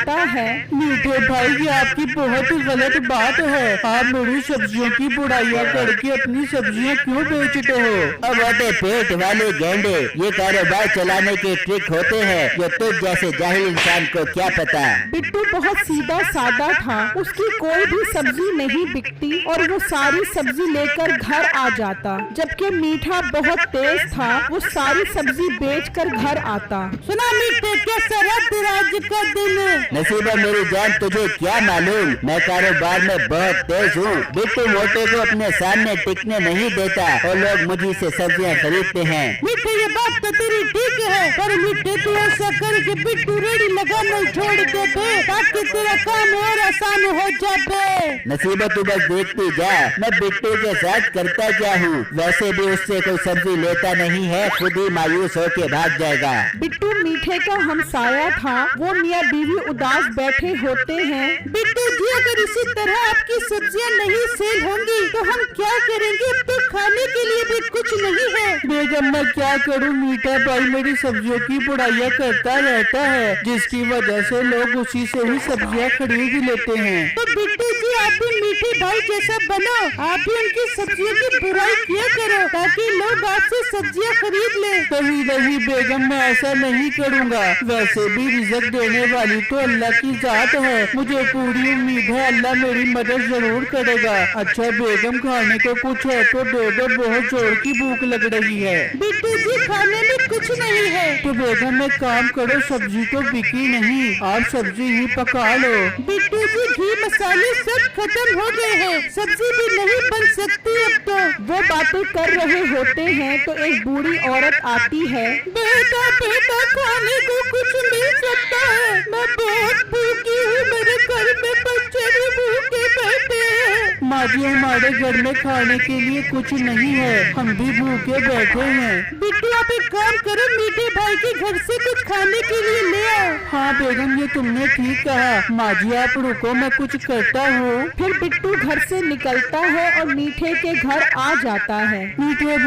आता है। मीठे भाई, ये आपकी बहुत गलत बात है। आप मेरी सब्जियों की बुराइयां करके अपनी सब्जियां क्यों बेचते हो? अब होते पेट वाले गेंडे, ये कारोबार चलाने के ट्रिक होते हैं जो तुझ जैसे जाहिल इंसान को क्या पता। बिट्टू बहुत सीधा सादा था, उसकी कोई भी सब्जी नहीं बिकती और वो सारी सब्जी लेकर घर आ जाता। जबकि मीठा बहुत तेज था, वो सारी सब्जी बेचकर घर आता। सुना मीठे, कैसा रहा तेरा आज का दिन? नसीबा मेरी जान, तुझे क्या मालूम, मैं कारोबार में बहुत तेज हूँ। बिट्टू मोटे को अपने सामने टिकने नहीं देता और लोग मुझे से सब्जियाँ खरीदते हैं। मीठे, ये बात तो तेरी ठीक है, पर मीठे तू ऐसा कर के बिट्टू रेडी लगाना छोड़ दे बे, ताकि तेरा काम और आसान हो जाए। नसीबा तू बस देखती जा, मैं बिट्टू के साथ करता क्या हूँ। वैसे भी उससे कोई सब्जी लेता नहीं है, खुद ही मायूस होके भाग जाएगा। बिट्टू मीठे का हमसाया था, वो मियाँ बीवी उदास बैठे होते हैं। बिट्टू जी, अगर इसी तरह आपकी सब्जियां नहीं सेल होंगी तो हम क्या करेंगे? अब तो खाने के लिए भी कुछ नहीं है। बेगम, मैं क्या करूं? मीठा भाई मेरी सब्जियों की बुराइयां करता रहता है, जिसकी वजह से लोग उसी से ही सब्जियां खरीद लेते हैं। तो बिट्टू जी, आप भी मीठे भाई जैसा बनो, आप भी उनकी सब्जियों की बुराई किया करो ताकि लोग आपसे सब्जियां खरीद ले। नहीं नहीं बेगम, मैं ऐसा नहीं करूँगा। वैसे भी रिज़्क देने वाली तो अल्लाह की जात है, मुझे पूरी उम्मीद है अल्लाह मेरी मदद जरूर करेगा। अच्छा बेगम, खाने को कुछ है तो दे दो, बहुत जोर की भूख लग रही है। बिट्टू जी, खाने में कुछ नहीं है। तो बेगम एक काम करो, सब्जी तो बिकी नहीं, आप सब्जी ही पका लो। बिट्टू जी, घी मसाले सब खत्म हो गए हैं, सब्जी भी नहीं बन सकती अब तो। वो बातें कर रहे होते हैं तो एक बूढ़ी औरत आती है। बेटा बेटा, खाने को कुछ मिल सकता है? मैं बहुत भूखी हूँ, मेरे घर में बच्चे भी भूखे बैठे हैं। माँ जी, हमारे घर में खाने के लिए कुछ नहीं है, हम भी भूखे बैठे हैं। बिट्टू, आप एक काम करो, मीठे भाई के घर से कुछ खाने के लिए ले आओ। हाँ बेगम, ये तुमने ठीक कहा। माँ जी आप रुको, मैं कुछ करता हूँ। फिर बिट्टू घर से निकलता है और मीठे के घर आ जाता है। मीठे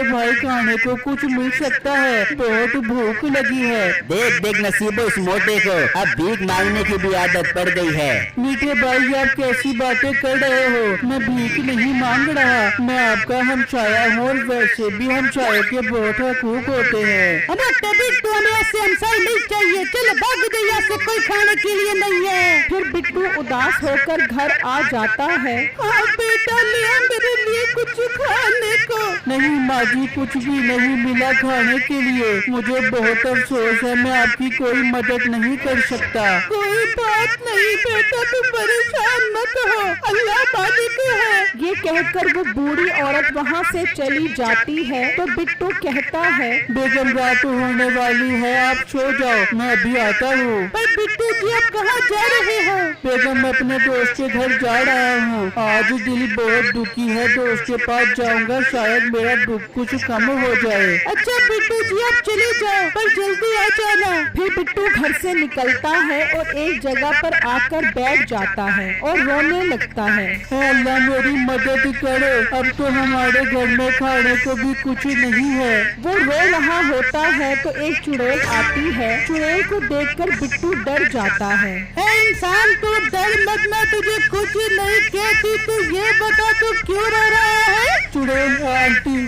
भाई खाने को कुछ मिल सकता है? बहुत भूख लगी है। देख देख नसीबो, इस मोटे को अब भीख मांगने की भी आदत पड़ गई है। मीठे भाई, आप कैसी बातें कर रहे हो? मैं भीख नहीं मांग रहा, मैं आपका हमसाया हूँ और वैसे भी हमसायों के बहुत हकूक होते हैं। अरे तभी तो हमें ऐसे हमसाए नहीं चाहिए, चलो भाग दे यहाँ से, कोई खाने के लिए नहीं है। फिर बिट्टू उदास होकर घर आ जाता है। हाँ बेटा, लिया मेरे लिए कुछ खाने को। नहीं माँ जी, कुछ भी नहीं मिला खाने के लिए, मुझे बहुत अफसोस है, मैं आपकी कोई मदद नहीं कर सकता। कोई बात नहीं बेटा, तुम परेशान मत हो, अल्लाह मालिक है। ये कहकर वो बूढ़ी औरत वहाँ से चली जाती है तो बिट्टू कहता है, बेगम रात होने वाली है, आप सो जाओ, मैं अभी आता हूँ। पर बिट्टू जी, आप कहाँ जा रहे हो? बेगम, मैं अपने दोस्त के घर जा रहा हूँ, आज दिल बहुत दुखी है, दोस्त के पास जाऊँगा, शायद मेरा दुख कुछ कम हो जाए। अच्छा बिट्टू जी, आप चले जाओ, पर जल्दी आ जाना। फिर बिट्टू घर से निकलता है और एक जगह पर आकर बैठ जाता है और रोने लगता है। अल्लाह मेरी मदद करे, अब तो हमारे घर में खाने को भी कुछ नहीं है। वो रो रहा होता है तो एक चुड़ैल आती है। चुड़ैल को देखकर बिट्टू डर जाता है। इंसान, तू डर मत, मैं तुझे कुछ नहीं कहती, तू ये बता तू क्यों रो रहा है? चुड़ैल आंटी,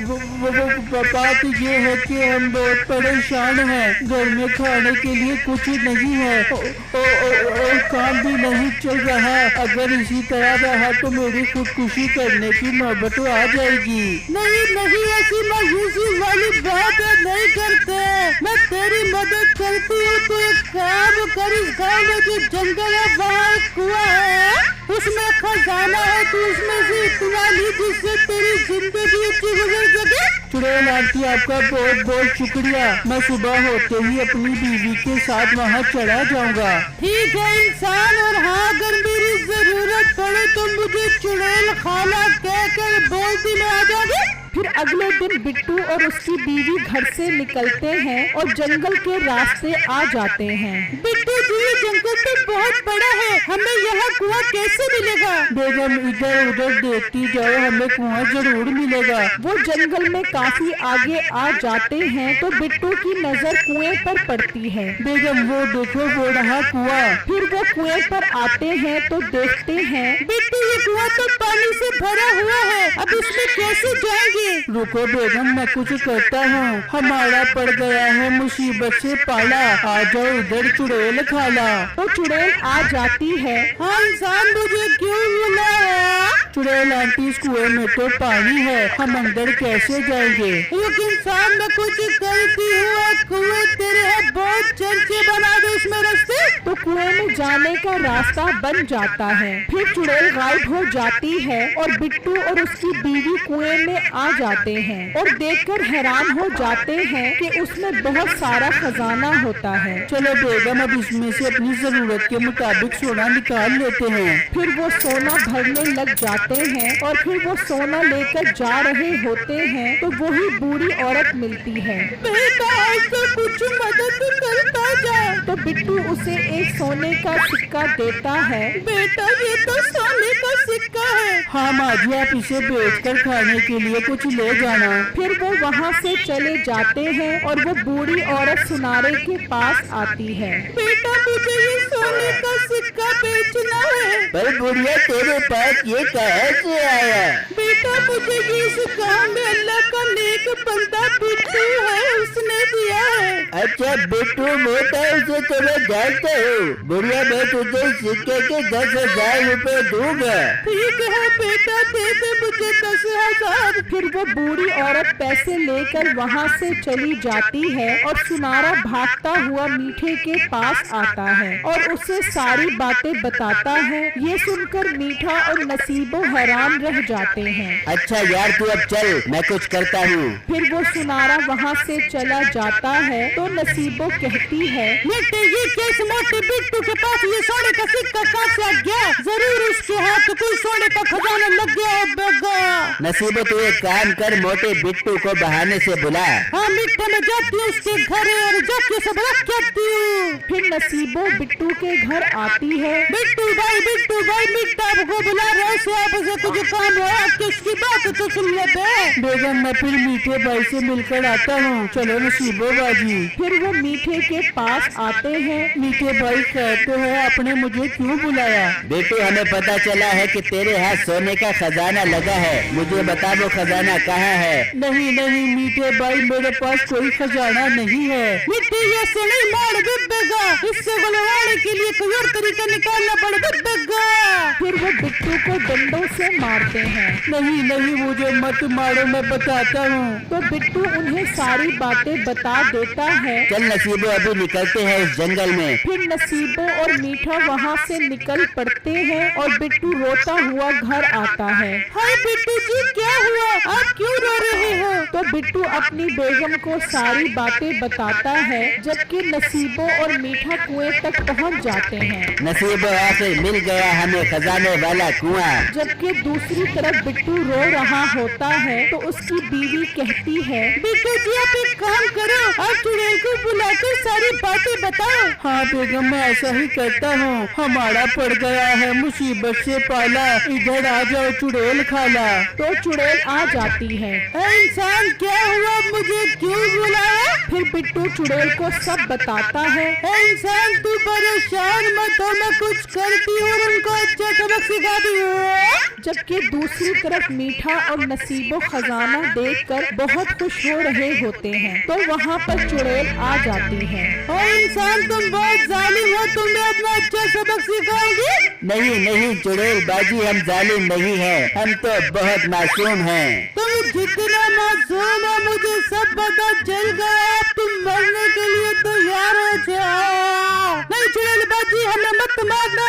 बात ये है कि हम बहुत परेशान हैं, घर में खाने के लिए कुछ नहीं है और काम भी नहीं चल रहा। अगर इसी तरह रहा तो मेरी खुदकुशी करने की नौबत आ जाएगी। नहीं नहीं, ऐसी मायूसी वाली बात नहीं करते, मैं तेरी मदद करती हूँ। तो एक काम कर, इस गाँव में जो जंगल है वहाँ एक कुआं है, उसमें खजाना है, तो उसमें से इतना ली जिससे तेरी जिंदगी अच्छी गुजर सके। चुड़ैल आंटी, आपका बहुत बहुत शुक्रिया, मैं सुबह होते ही अपनी बीवी के साथ वहाँ चला जाऊँगा। ठीक है इंसान, और हाँ अगर मेरी जरूरत पड़े तो मुझे चुड़ैल खाना कहकर बोलती में आ जाओगे। फिर अगले दिन बिट्टू और उसकी बीवी घर से निकलते हैं और जंगल के रास्ते आ जाते हैं। बिट्टू जी, ये जंगल तो बहुत बड़ा है, हमें यहाँ कुआं कैसे मिलेगा? बेगम इधर उधर देखती जाओ, हमें कुआं जरूर मिलेगा। वो जंगल में काफी आगे आ जाते हैं तो बिट्टू की नजर कुएं पर पड़ती है। बेगम वो देखो, वो रहा कुआं। फिर वो कुएं पर आते हैं तो देखते हैं बिट्टू ये कुआं तो पानी से भरा हुआ है, अब इसमें कैसे जाएंगे? रुको बेगम, मैं कुछ करता हूँ, हमारा पड़ गया है मुसीबत से पाला, आ जाओ इधर चुड़ैल खाला। तो चुड़ैल आ जाती है। हाँ इंसान, मुझे क्यों बुलाया? चुड़ैल आंटी, इस कुएं में तो पानी है, हम अंदर कैसे जाएंगे? एक इंसान, मैं कुछ करती हूँ, कुएं तेरे है, बहुत चर्चे बना दो इसमें रास्ते। तो कुएं में जाने का रास्ता बन जाता है। फिर चुड़ैल गायब हो जाती है और बिट्टू और उसकी बीवी कुएं में आ जाते हैं और देखकर हैरान हो जाते हैं कि उसमें बहुत सारा खजाना होता है। चलो बेगम, अब इसमें से अपनी जरूरत के मुताबिक सोना निकाल लेते हैं। फिर वो सोना भरने लग जाते हैं और फिर वो सोना लेकर जा रहे होते हैं तो वही बूढ़ी औरत मिलती है। बेटा ऐसा कुछ मदद करता जा। तो बिट्टू उसे एक सोने का सिक्का देता है। बेटा ये तो सोने का सिक्का है। हाँ माँ जी, आप इसे बेचकर खाने के लिए कुछ ले जाना। फिर वो वहाँ से चले जाते हैं और वो बूढ़ी औरत सुनारे के पास आती है। बेटा मुझे ये सोने का सिक्का बेचना है। पर बुढ़िया, तेरे पास ये कहाँ से आया? बेटा मुझे ये इस गाँव में अल्लाह का नेक बंदा बिट्टू है, उसने दिया है। अच्छा बिट्टू मोटा, उसे तो मैं जानता हूँ। बुढ़िया, मैं तुझे सिक्के के 10,000 रुपए दूंगा। ठीक है बेटा, दे दे मुझे 10,000। फिर वो बूढ़ी औरत पैसे लेकर वहाँ से चली जाती है और सुनारा भागता हुआ मीठे के पास आता है और उसे सारी बातें बताता है। ये सुनकर मीठा और नसीबो हैरान रह जाते हैं। अच्छा यार, तू अब चल, मैं कुछ करता हूँ। फिर वो सुनारा वहाँ से चला जाता है तो नसीबो कहती है, ये केस मोटे बिट्टू के पास ये सोने का सिक्का कहाँ से आ गया? जरूर उसके हाथ कोई सोने का खजाना लग गया होगा। नसीबो, तू एक काम कर, मोटे बिट्टू को बहाने से बुला। हाँ मिट्टी में जाती हूँ उसके घर और जाके सब रख जाती हूँ। फिर नसीबो बिट्टू के घर आती है। बिट्टू भाई मिट्टा को बुला रहे से आप उसे कुछ काम है, किसकी बात तो सुन लेते। बेगम मैं फिर मीठे भाई से मिलकर आता हूँ, चलो नसीबो बाजी। फिर वो मीठे के पास आते हैं। मीठे भाई कहते हैं आपने मुझे क्यों बुलाया? बिट्टू, हमें पता चला है कि तेरे हाथ सोने का खजाना लगा है, मुझे बता वो खजाना कहाँ है? नहीं मीठे भाई, मेरे पास कोई खजाना नहीं है। मिट्टी ये से नहीं मार बिब्बेगा, इससे गुलवाने के लिए कोई और तरीका निकालना पड़े बिब्बेगा। फिर वो बिट्टू को डंडों से मारते हैं। नहीं मुझे मत मारो, मैं बताता हूँ। तो बिट्टू उन्हें सारी बातें बता देता है। चल नसीबो, अभी निकलते हैं इस जंगल में। फिर नसीबो और मीठा वहाँ से निकल पड़ते हैं और बिट्टू रोता हुआ घर आता है। हाय बिट्टू जी, क्या हुआ? आप क्यों रो रहे हो? तो बिट्टू अपनी बेगम को सारी बातें बताता है, जबकि नसीबो और मीठा कुएं तक पहुँच जाते हैं। नसीबो, आखिर मिल गया हमें खजाने वाला कुआं। जबकि दूसरी तरफ बिट्टू रो रहा होता है तो उसकी बीवी कहती है, बिट्टू जी आप एक काम करो, आप चुड़ैल को बुलाकर सारी बातें बताओ। हाँ बेगम, मैं ऐसा ही करता हूँ, हमारा पड़ गया है मुसीबत से पाला, इधर आ जाओ चुड़ैल खाला। तो चुड़ैल आ जाती है। इंसान क्या हुआ, मुझे क्यों बुलाया? फिर बिट्टू चुड़ैल को सब बताता है। इंसान तू परेशान मत हो, मैं कुछ करती हूँ और उनको अच्छा सबक सिखाती हूँ। जबकि दूसरी तरफ मीठा और नसीबो खजाना देखकर बहुत खुश हो रहे होते हैं तो वहाँ पर चुड़ैल आ जाती है। इंसान तुम बहुत जालिम हो, तुम्हें अपना अच्छा सबक सिखाओगी? नहीं चुड़ैल बाजी, हम जालिम नहीं हैं, हम तो बहुत मासूम हैं। तुम जितना मासूम हो मुझे सब पता चल गया, तुम मरने के लिए तैयार हो जाओ। नहीं चुड़ैल बाजी, हमें मत मारना।